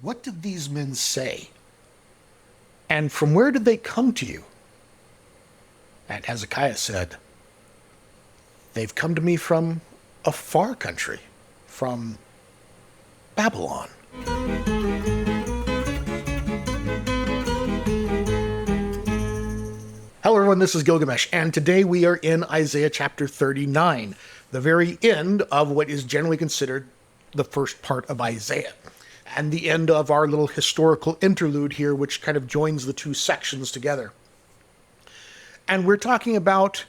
"What did these men say? And from where did they come to you?" And Hezekiah said, "They've come to me from a far country, from Babylon." Hello everyone, this is Gilgamesh, and today we are in Isaiah chapter 39, the very end of what is generally considered the first part of Isaiah, and the end of our little historical interlude here, which kind of joins the two sections together. And we're talking about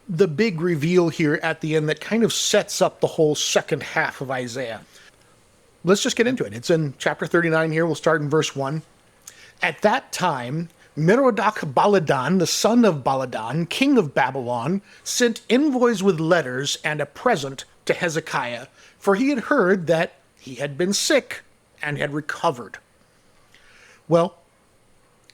the big reveal here at the end that kind of sets up the whole second half of Isaiah. Let's just get into it. It's in chapter 39 here. We'll start in verse 1. "At that time, Merodach Baladan, the son of Baladan, king of Babylon, sent envoys with letters and a present to Hezekiah, for he had heard that he had been sick and had recovered." Well,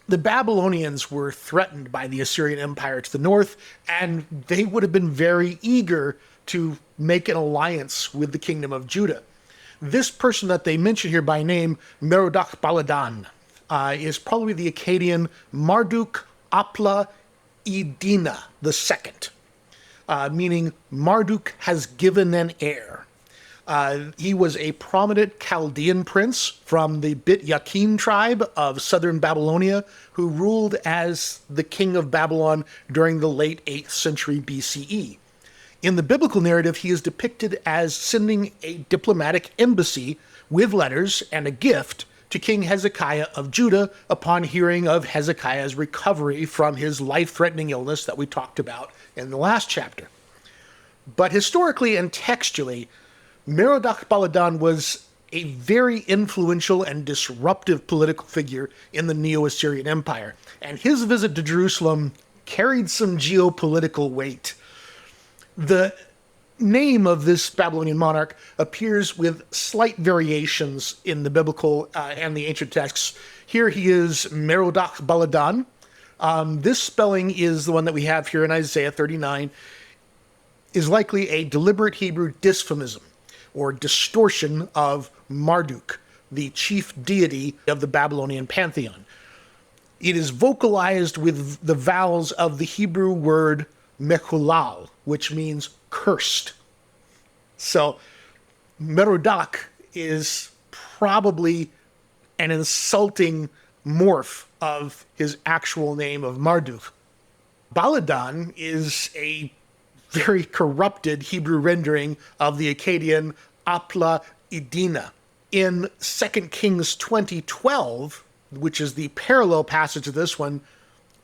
the Babylonians were threatened by the Assyrian Empire to the north, and they would have been very eager to make an alliance with the kingdom of Judah. This person that they mention here by name, Merodach Baladan, is probably the Akkadian Marduk-apla-iddina II, meaning Marduk has given an heir. He was a prominent Chaldean prince from the Bit Yakin tribe of southern Babylonia who ruled as the king of Babylon during the late 8th century BCE. In the biblical narrative, he is depicted as sending a diplomatic embassy with letters and a gift to King Hezekiah of Judah upon hearing of Hezekiah's recovery from his life-threatening illness that we talked about in the last chapter. But historically and textually, Merodach Baladan was a very influential and disruptive political figure in the Neo-Assyrian Empire, and his visit to Jerusalem carried some geopolitical weight. The name of this Babylonian monarch appears with slight variations in the biblical and the ancient texts. Here he is Merodach Baladan. This spelling is the one that we have here in Isaiah 39, is likely a deliberate Hebrew dysphonism, or distortion of Marduk, the chief deity of the Babylonian pantheon. It is vocalized with the vowels of the Hebrew word mechulal, which means cursed. So Merodach is probably an insulting morph of his actual name of Marduk. Baladan is a very corrupted Hebrew rendering of the Akkadian apla-iddina. In 2 Kings 20:12, which is the parallel passage to this one,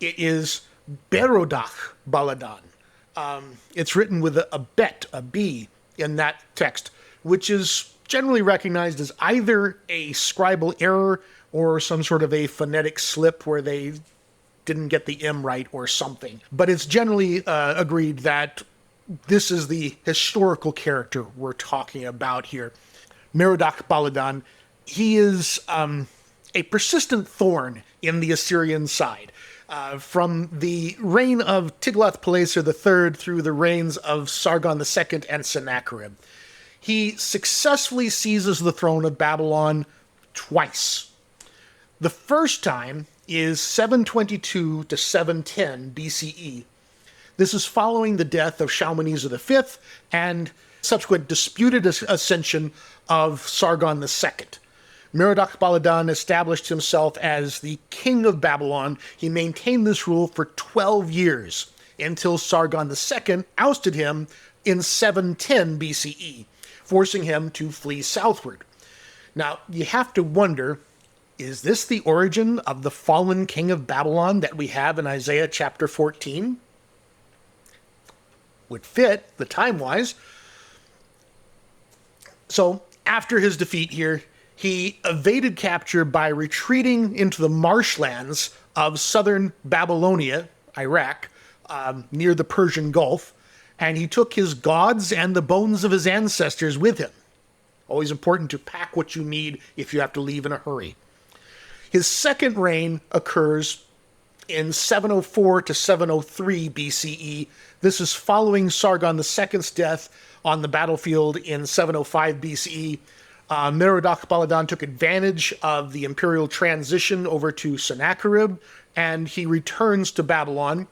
it is Merodach Baladan. It's written with a bet, a B, in that text, which is generally recognized as either a scribal error or some sort of a phonetic slip where they didn't get the M right or something. But it's generally agreed that this is the historical character we're talking about here. Merodach Baladan, he is a persistent thorn in the Assyrian side. From the reign of Tiglath-Pileser III through the reigns of Sargon II and Sennacherib. He successfully seizes the throne of Babylon twice. The first time is 722 to 710 BCE. This is following the death of Shalmaneser V and subsequent disputed ascension of Sargon II. Merodach Baladan established himself as the king of Babylon. He maintained this rule for 12 years until Sargon II ousted him in 710 BCE, forcing him to flee southward. Now, you have to wonder, is this the origin of the fallen king of Babylon that we have in Isaiah chapter 14? Would fit, the time-wise. So, after his defeat here, he evaded capture by retreating into the marshlands of southern Babylonia, Iraq, near the Persian Gulf, and he took his gods and the bones of his ancestors with him. Always important to pack what you need if you have to leave in a hurry. His second reign occurs in 704 to 703 BCE. This is following Sargon II's death on the battlefield in 705 BCE. Merodach Baladan took advantage of the imperial transition over to Sennacherib, and he returns to Babylon,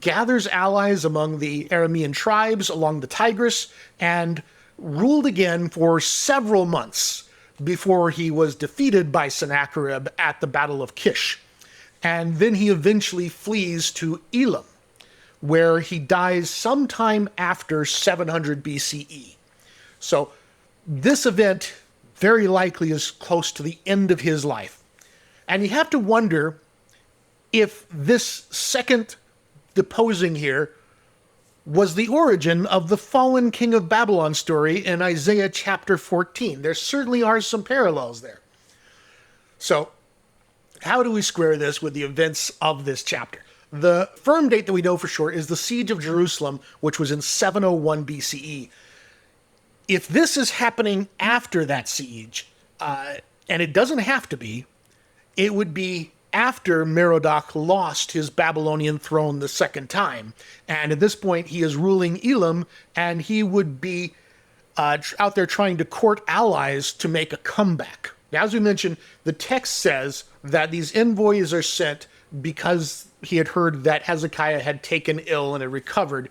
gathers allies among the Aramean tribes along the Tigris, and ruled again for several months before he was defeated by Sennacherib at the Battle of Kish. And then he eventually flees to Elam, where he dies sometime after 700 BCE. So this event very likely is close to the end of his life. And you have to wonder if this second deposing here was the origin of the fallen king of Babylon story in Isaiah chapter 14. There certainly are some parallels there. So, how do we square this with the events of this chapter? The firm date that we know for sure is the siege of Jerusalem, which was in 701 BCE. If this is happening after that siege, and it doesn't have to be, it would be after Merodach lost his Babylonian throne the second time. And at this point, he is ruling Elam, and he would be out there trying to court allies to make a comeback. Now, as we mentioned, the text says that these envoys are sent because he had heard that Hezekiah had taken ill and had recovered.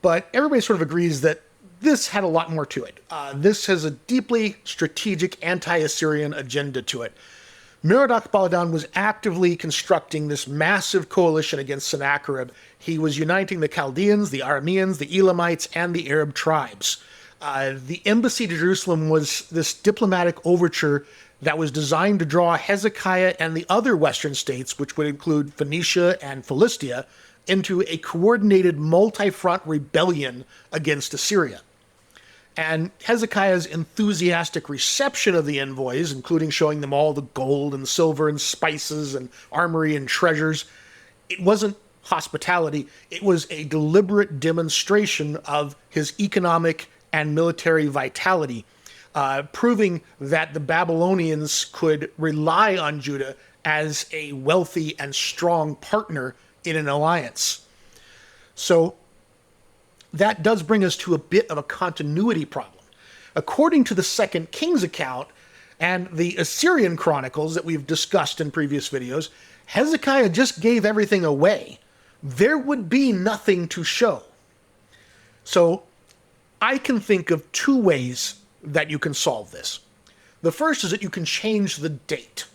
But everybody sort of agrees that this had a lot more to it. This has a deeply strategic anti-Assyrian agenda to it. Merodach Baladan was actively constructing this massive coalition against Sennacherib. He was uniting the Chaldeans, the Arameans, the Elamites, and the Arab tribes. The embassy to Jerusalem was this diplomatic overture that was designed to draw Hezekiah and the other western states, which would include Phoenicia and Philistia, into a coordinated multi-front rebellion against Assyria. And Hezekiah's enthusiastic reception of the envoys, including showing them all the gold and silver and spices and armory and treasures, it wasn't hospitality. It was a deliberate demonstration of his economic and military vitality, proving that the Babylonians could rely on Judah as a wealthy and strong partner in an alliance. So that does bring us to a bit of a continuity problem. According to the Second Kings account and the Assyrian Chronicles that we've discussed in previous videos, Hezekiah just gave everything away. There would be nothing to show. So I can think of two ways that you can solve this. The first is that you can change the date.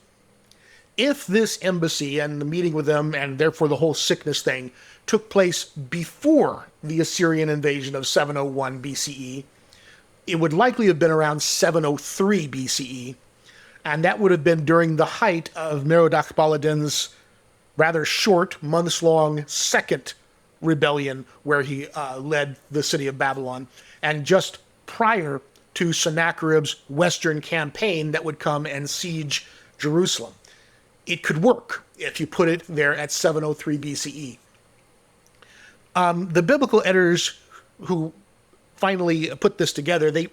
If this embassy and the meeting with them, and therefore the whole sickness thing, took place before the Assyrian invasion of 701 BCE, it would likely have been around 703 BCE, and that would have been during the height of Merodach Baladan's rather short, months-long second rebellion where he led the city of Babylon, and just prior to Sennacherib's western campaign that would come and siege Jerusalem. It could work if you put it there at 703 BCE. The biblical editors who finally put this together, they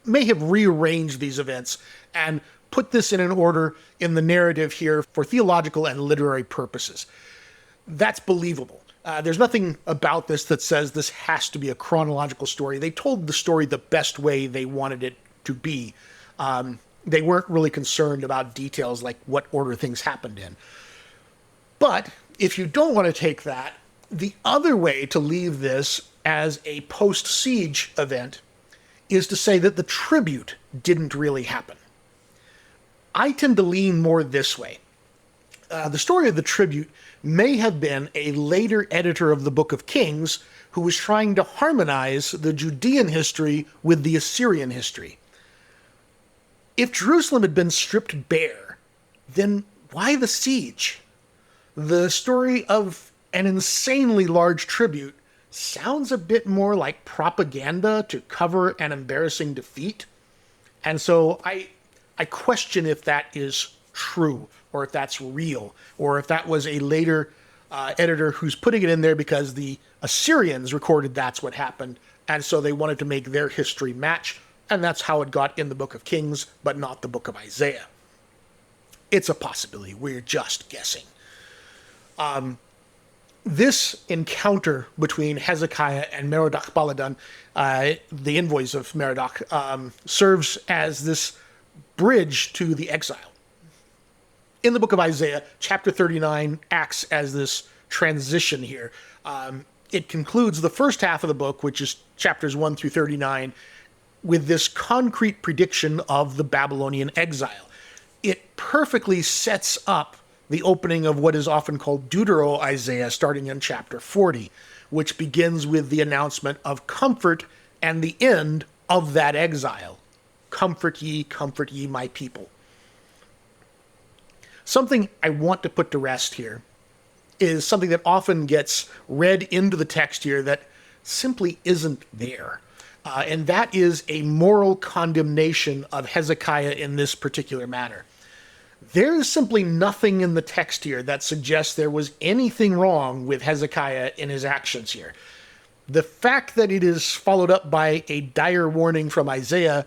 may have rearranged these events and put this in an order in the narrative here for theological and literary purposes. That's believable. There's nothing about this that says this has to be a chronological story. They told the story the best way they wanted it to be. They weren't really concerned about details like what order things happened in. But if you don't want to take that, the other way to leave this as a post-siege event is to say that the tribute didn't really happen. I tend to lean more this way. The story of the tribute may have been a later editor of the Book of Kings who was trying to harmonize the Judean history with the Assyrian history. If Jerusalem had been stripped bare, then why the siege? The story of an insanely large tribute sounds a bit more like propaganda to cover an embarrassing defeat. And so I question if that is true, or if that's real, or if that was a later editor who's putting it in there because the Assyrians recorded that's what happened, and so they wanted to make their history match, and that's how it got in the Book of Kings, but not the Book of Isaiah. It's a possibility. We're just guessing. This encounter between Hezekiah and Merodach Baladan, the envoys of Merodach, serves as this bridge to the exile. In the book of Isaiah, chapter 39 acts as this transition here. It concludes the first half of the book, which is chapters 1 through 39, with this concrete prediction of the Babylonian exile. It perfectly sets up the opening of what is often called Deutero-Isaiah, starting in chapter 40, which begins with the announcement of comfort and the end of that exile. Comfort ye, my people. Something I want to put to rest here is something that often gets read into the text here that simply isn't there. And that is a moral condemnation of Hezekiah in this particular matter. There is simply nothing in the text here that suggests there was anything wrong with Hezekiah in his actions here. The fact that it is followed up by a dire warning from Isaiah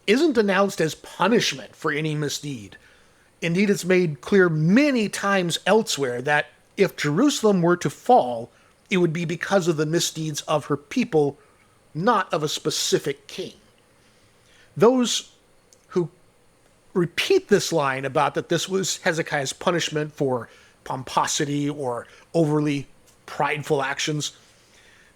isn't announced as punishment for any misdeed. Indeed, it's made clear many times elsewhere that if Jerusalem were to fall, it would be because of the misdeeds of her people, not of a specific king. Those who repeat this line about that this was Hezekiah's punishment for pomposity or overly prideful actions,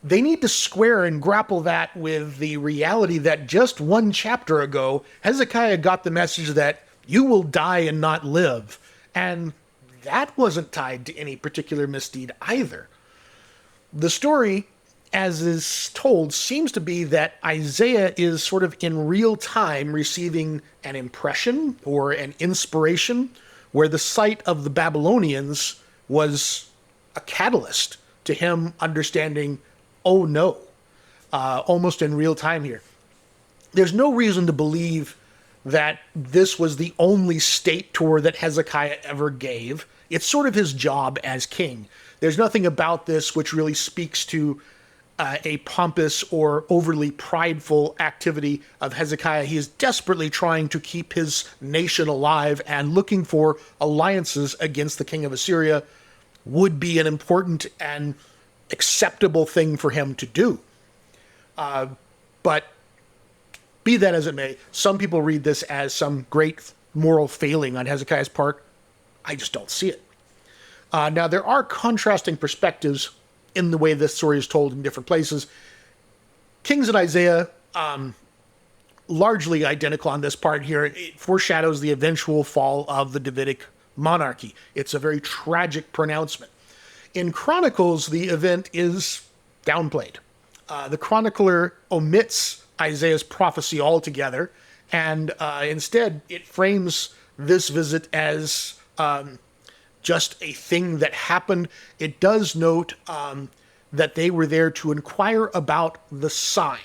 they need to square and grapple that with the reality that just one chapter ago, Hezekiah got the message that you will die and not live. And that wasn't tied to any particular misdeed either. The story, as is told, seems to be that Isaiah is sort of in real time receiving an impression or an inspiration where the sight of the Babylonians was a catalyst to him understanding, oh no, almost in real time here. There's no reason to believe that this was the only state tour that Hezekiah ever gave. It's sort of his job as king. There's nothing about this which really speaks to a pompous or overly prideful activity of Hezekiah. He is desperately trying to keep his nation alive, and looking for alliances against the king of Assyria would be an important and acceptable thing for him to do. But be that as it may, some people read this as some great moral failing on Hezekiah's part. I just don't see it. Now, there are contrasting perspectives in the way this story is told in different places. Kings and Isaiah, largely identical on this part here. It foreshadows the eventual fall of the Davidic monarchy. It's a very tragic pronouncement. In Chronicles, the event is downplayed. The chronicler omits Isaiah's prophecy altogether, and instead it frames this visit as just a thing that happened. It does note that they were there to inquire about the sign.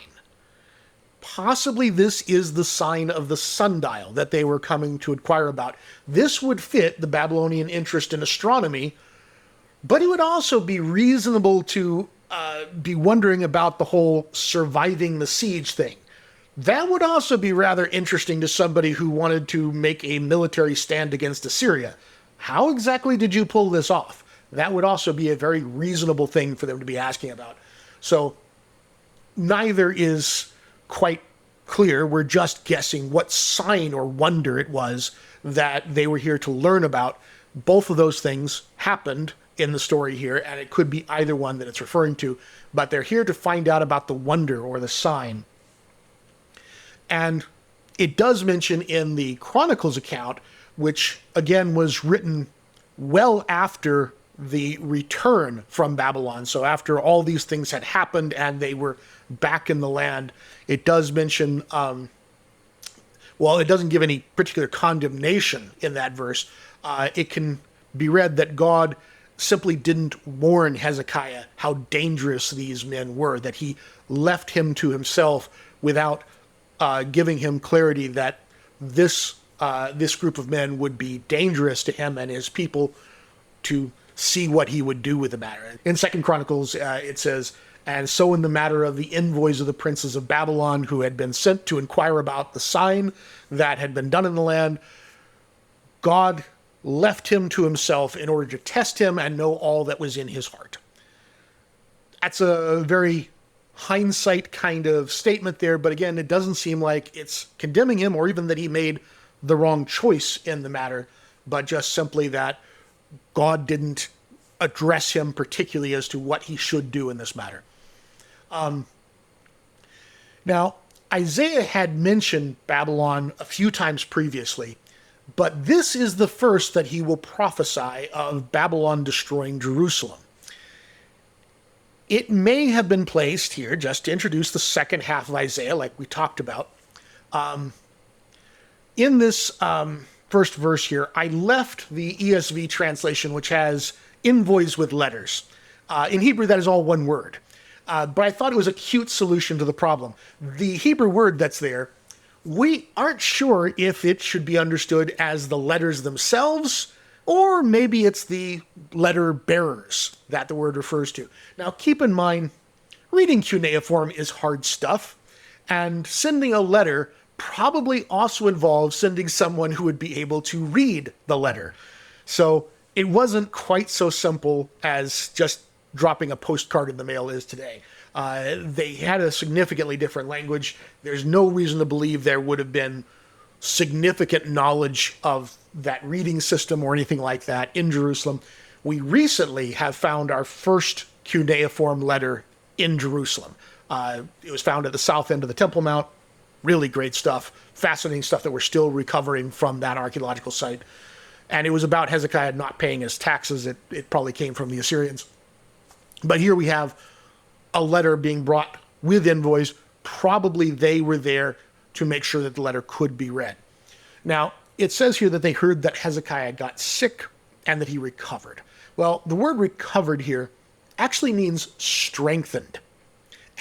Possibly this is the sign of the sundial that they were coming to inquire about. This would fit the Babylonian interest in astronomy, but it would also be reasonable to be wondering about the whole surviving the siege thing. That would also be rather interesting to somebody who wanted to make a military stand against Assyria. How exactly did you pull this off? That would also be a very reasonable thing for them to be asking about. So neither is quite clear. We're just guessing what sign or wonder it was that they were here to learn about. Both of those things happened in the story here, and it could be either one that it's referring to, but they're here to find out about the wonder or the sign. And it does mention in the Chronicles account, which again was written well after the return from Babylon. So after all these things had happened and they were back in the land, it does mention, well, it doesn't give any particular condemnation in that verse. It can be read that God simply didn't warn Hezekiah how dangerous these men were, that he left him to himself without giving him clarity that this group of men would be dangerous to him and his people, to see what he would do with the matter. In 2 Chronicles, it says, "And so in the matter of the envoys of the princes of Babylon who had been sent to inquire about the sign that had been done in the land, God left him to himself in order to test him and know all that was in his heart." That's a very hindsight kind of statement there, but again, it doesn't seem like it's condemning him or even that he made the wrong choice in the matter, but just simply that God didn't address him particularly as to what he should do in this matter. Now, Isaiah had mentioned Babylon a few times previously, but this is the first that he will prophesy of Babylon destroying Jerusalem. It may have been placed here just to introduce the second half of Isaiah, like we talked about. In this first verse here, I left the ESV translation, which has envoys with letters. In Hebrew, that is all one word. But I thought it was a cute solution to the problem. The Hebrew word that's there, we aren't sure if it should be understood as the letters themselves, or maybe it's the letter bearers that the word refers to. Now, keep in mind, reading cuneiform is hard stuff, and sending a letter probably also involves sending someone who would be able to read the letter. So it wasn't quite so simple as just dropping a postcard in the mail is today. They had a significantly different language. There's no reason to believe there would have been significant knowledge of that reading system or anything like that in Jerusalem. We recently have found our first cuneiform letter in Jerusalem. It was found at the south end of the Temple Mount. Really great stuff, fascinating stuff that we're still recovering from that archaeological site. And it was about Hezekiah not paying his taxes. It probably came from the Assyrians. But here we have a letter being brought with envoys. Probably they were there to make sure that the letter could be read. Now, it says here that they heard that Hezekiah got sick and that he recovered. Well, the word recovered here actually means strengthened.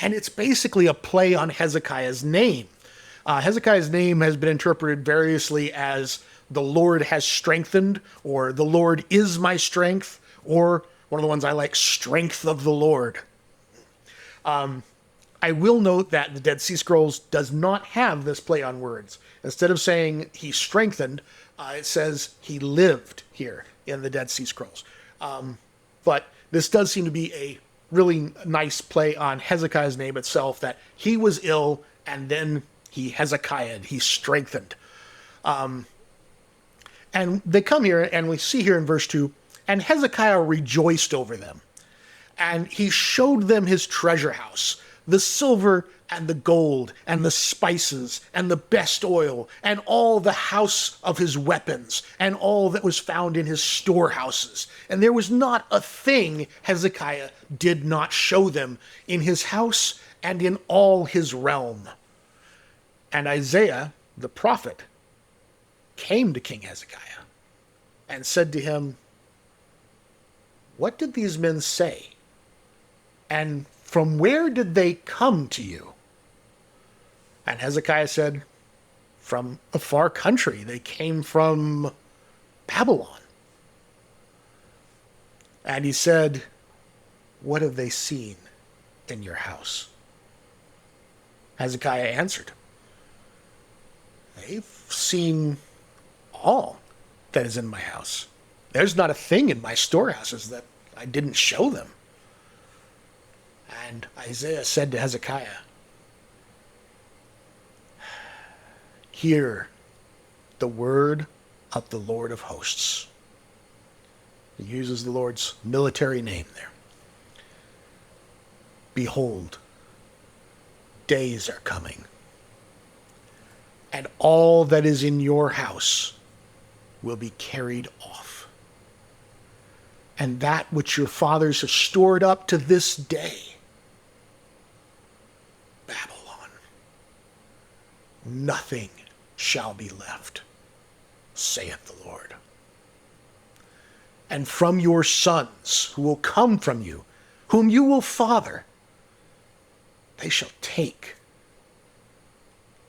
And it's basically a play on Hezekiah's name. Hezekiah's name has been interpreted variously as the Lord has strengthened, or the Lord is my strength, or one of the ones I like, strength of the Lord. I will note that the Dead Sea Scrolls does not have this play on words. Instead of saying he strengthened, it says he lived here in the Dead Sea Scrolls. But this does seem to be a really nice play on Hezekiah's name itself, that he was ill and then he Hezekiah, he strengthened. And they come here and we see here in verse 2, and Hezekiah rejoiced over them. And he showed them his treasure house, the silver and the gold and the spices and the best oil and all the house of his weapons and all that was found in his storehouses. And there was not a thing Hezekiah did not show them in his house and in all his realm. And Isaiah, the prophet, came to King Hezekiah and said to him, "What did these men say? And from where did they come to you?" And Hezekiah said, "From a far country. They came from Babylon." And he said, "What have they seen in your house?" Hezekiah answered, "They've seen all that is in my house. There's not a thing in my storehouses that I didn't show them." And Isaiah said to Hezekiah, "Hear the word of the Lord of hosts." He uses the Lord's military name there. "Behold, days are coming, and all that is in your house will be carried off. And that which your fathers have stored up to this day, Babylon, nothing shall be left, saith the Lord. And from your sons who will come from you, whom you will father, they shall take,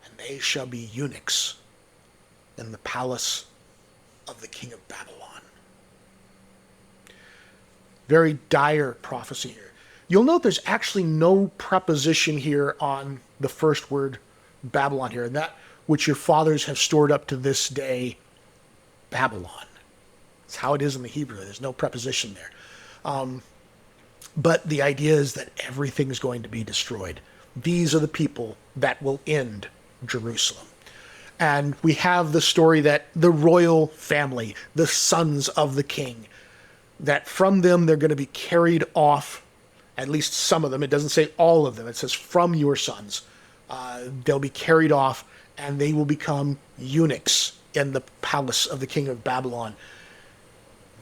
and they shall be eunuchs in the palace of the king of Babylon." Very dire prophecy here. You'll note there's actually no preposition here on the first word, Babylon here, and that which your fathers have stored up to this day, Babylon. It's how it is in the Hebrew. There's no preposition there. But the idea is that everything's going to be destroyed. These are the people that will end Jerusalem. And we have the story that the royal family, the sons of the king, that from them they're going to be carried off, at least some of them. It doesn't say all of them. It says from your sons. They'll be carried off and they will become eunuchs in the palace of the king of Babylon.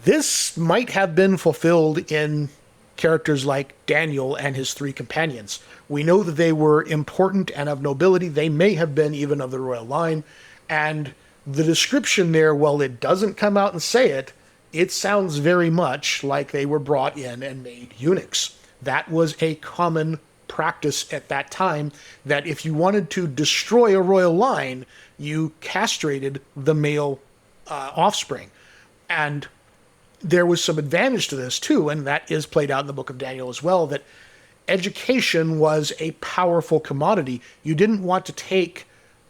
This might have been fulfilled in characters like Daniel and his three companions. We know that they were important and of nobility. They may have been even of the royal line. And the description there, while it doesn't come out and say it, it sounds very much like they were brought in and made eunuchs. That was a common practice at that time, that if you wanted to destroy a royal line, you castrated the male offspring. And there was some advantage to this too, and that is played out in the book of Daniel as well, that education was a powerful commodity. You didn't want to take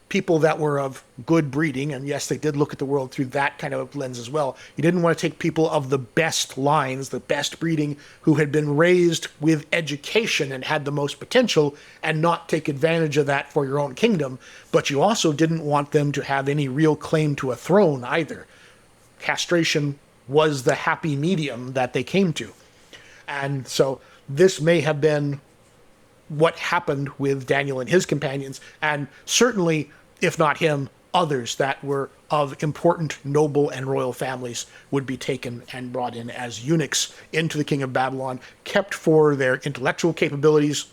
people that were of good breeding, and yes, they did look at the world through that kind of lens as well. You didn't want to take people of the best lines, the best breeding, who had been raised with education and had the most potential, and not take advantage of that for your own kingdom. But you also didn't want them to have any real claim to a throne either. Castration was the happy medium that they came to. And so this may have been what happened with Daniel and his companions, and certainly, if not him, others that were of important noble and royal families would be taken and brought in as eunuchs into the king of Babylon, kept for their intellectual capabilities,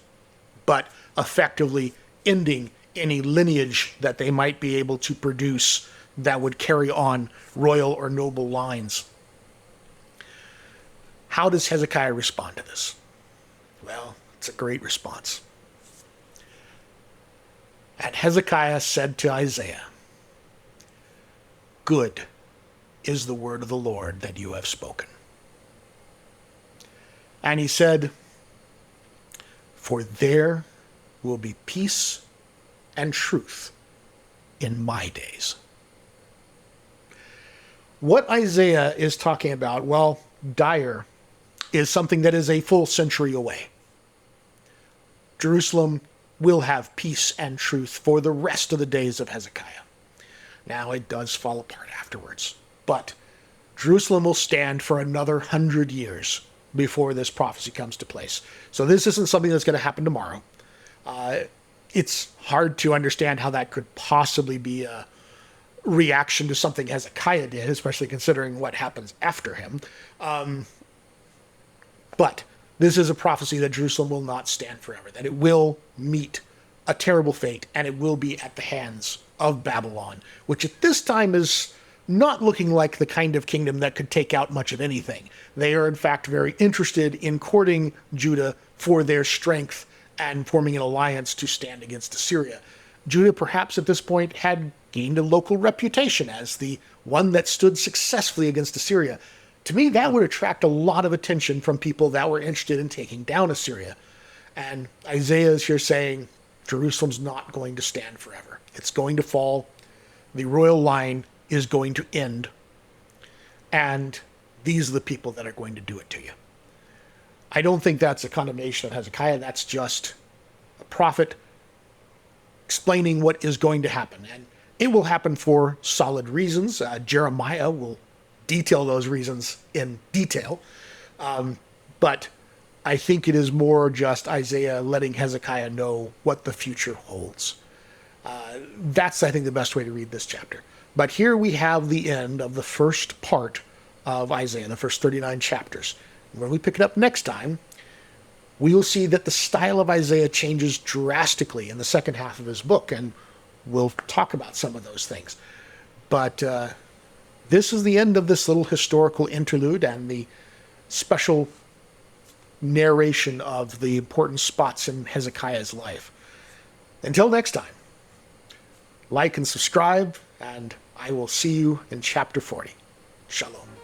but effectively ending any lineage that they might be able to produce that would carry on royal or noble lines. How does Hezekiah respond to this? Well, it's a great response. And Hezekiah said to Isaiah, "Good is the word of the Lord that you have spoken." And he said, "For there will be peace and truth in my days." What Isaiah is talking about, well, dire, is something that is a full century away. Jerusalem will have peace and truth for the rest of the days of Hezekiah. Now, it does fall apart afterwards, but Jerusalem will stand for another 100 years before this prophecy comes to place. So this isn't something that's going to happen tomorrow. It's hard to understand how that could possibly be a reaction to something Hezekiah did, especially considering what happens after him. But this is a prophecy that Jerusalem will not stand forever, that it will meet a terrible fate, and it will be at the hands of Babylon, which at this time is not looking like the kind of kingdom that could take out much of anything. They are, in fact, very interested in courting Judah for their strength and forming an alliance to stand against Assyria. Judah, perhaps at this point, had gained a local reputation as the one that stood successfully against Assyria. To me, that would attract a lot of attention from people that were interested in taking down Assyria. And Isaiah is here saying, Jerusalem's not going to stand forever. It's going to fall. The royal line is going to end. And these are the people that are going to do it to you. I don't think that's a condemnation of Hezekiah. That's just a prophet explaining what is going to happen. And it will happen for solid reasons. Jeremiah will detail those reasons in detail. But I think it is more just Isaiah letting Hezekiah know what the future holds. That's, I think, the best way to read this chapter. But here we have the end of the first part of Isaiah, the first 39 chapters. When we pick it up next time, we will see that the style of Isaiah changes drastically in the second half of his book, and we'll talk about some of those things. But this is the end of this little historical interlude and the special narration of the important spots in Hezekiah's life. Until next time, like and subscribe, and I will see you in chapter 40. Shalom.